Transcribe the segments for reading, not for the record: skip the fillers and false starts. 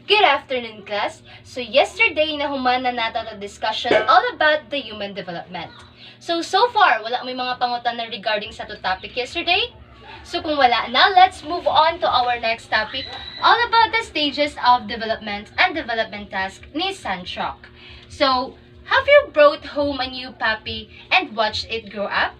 Good afternoon, class. So yesterday, nahuman na nato the discussion all about the human development. So far, wala may mga pangutan na regarding sa to topic yesterday. So kung wala, now let's move on to our next topic, all about the stages of development and development task ni Sanchok. So, have you brought home a new puppy and watched it grow up?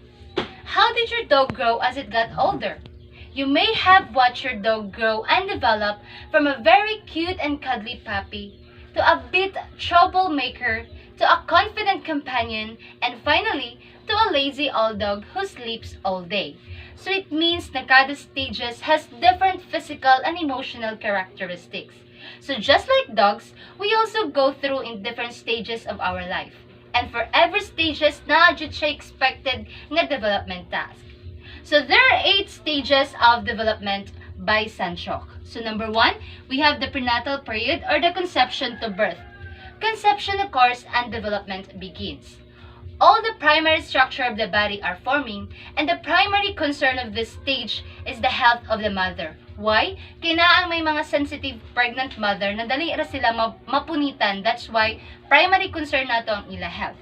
How did your dog grow as it got older? You may have watched your dog grow and develop from a very cute and cuddly puppy to a bit troublemaker to a confident companion and finally to a lazy old dog who sleeps all day. So it means na cada stages has different physical and emotional characteristics. So just like dogs, we also go through in different stages of our life. And for every stages, na jud siya expected nga development task. So there are 8 stages of development by Sanchok. So number 1, we have the prenatal period or the conception to birth. Conception occurs and development begins. All the primary structure of the body are forming and the primary concern of this stage is the health of the mother. Why? Kinaang may mga sensitive pregnant mother na dali ra sila mapunitan. That's why primary concern nato ang ila health.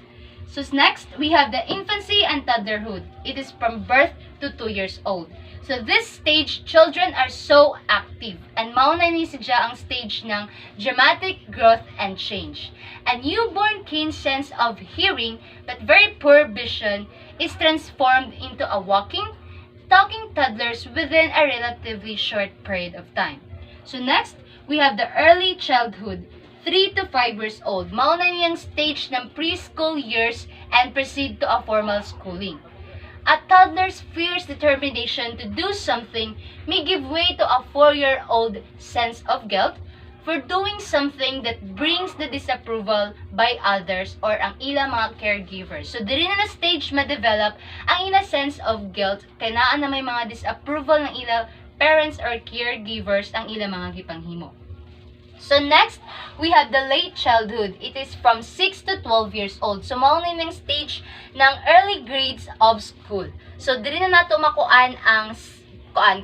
So next, we have the infancy and toddlerhood. It is from birth to 2 years old. So this stage, children are so active. And mauna ni siya ang stage ng dramatic growth and change. A newborn keen sense of hearing but very poor vision is transformed into a walking, talking toddlers within a relatively short period of time. So next, we have the early childhood. 3 to 5 years old, mauna niyang stage ng preschool years and proceed to a formal schooling. A toddler's fierce determination to do something may give way to a 4-year-old sense of guilt for doing something that brings the disapproval by others or ang ilang mga caregivers. So, diri na stage ma-develop ang ilang sense of guilt kaya naa na may mga disapproval ng ilang parents or caregivers ang ilang mga gipanghimo. So next, we have the late childhood. It is from 6 to 12 years old. So mauna ng stage ng early grades of school. So diri na nato makuan ang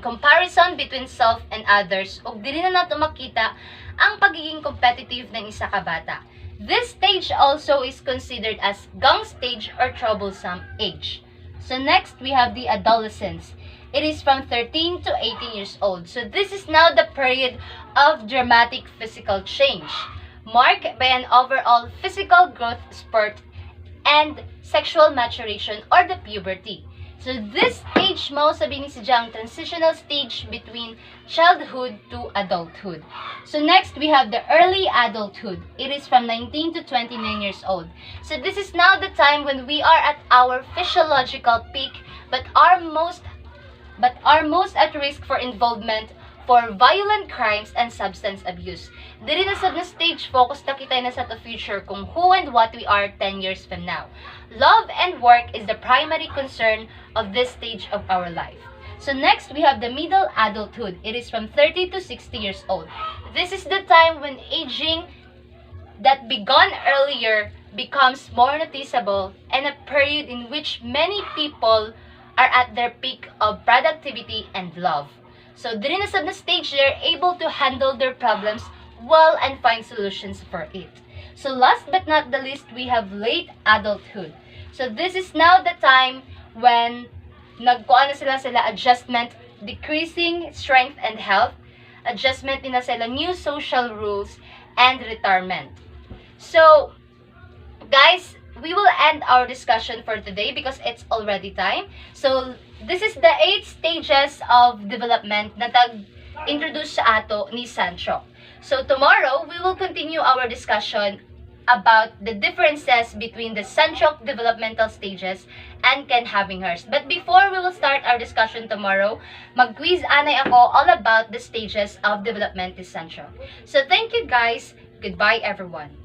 comparison between self and others. O diri na nato makita ang pagiging competitive ng isa ka bata. This stage also is considered as gang stage or troublesome age. So next, we have the adolescence. It is from 13 to 18 years old. So this is now the period of dramatic physical change, marked by an overall physical growth spurt and sexual maturation or the puberty. So this stage mo sabihin si ang transitional stage between childhood to adulthood. So next, we have the early adulthood. It is from 19 to 29 years old. So this is now the time when we are at our physiological peak but are most at risk for involvement for violent crimes and substance abuse. Diri na sa stage, focus na kita na sa the future kung who and what we are 10 years from now. Love and work is the primary concern of this stage of our life. So next, we have the middle adulthood. It is from 30 to 60 years old. This is the time when aging that began earlier becomes more noticeable and a period in which many people are at their peak of productivity and love. So, diri na sa stage, they're able to handle their problems well and find solutions for it. So, last but not the least, we have late adulthood. So, this is now the time when nagkuha na sila adjustment, decreasing strength and health, adjustment na sila new social rules, and retirement. So, guys, we will end our discussion for today because it's already time. So, this is the 8 stages of development na tag-introduce sa ato ni Sanchok. So, tomorrow, we will continue our discussion about the differences between the Sanchok developmental stages and Ken Havinghurst. But before we will start our discussion tomorrow, mag-quiz anay ako all about the stages of development ni Sanchok. So, thank you guys. Goodbye, everyone.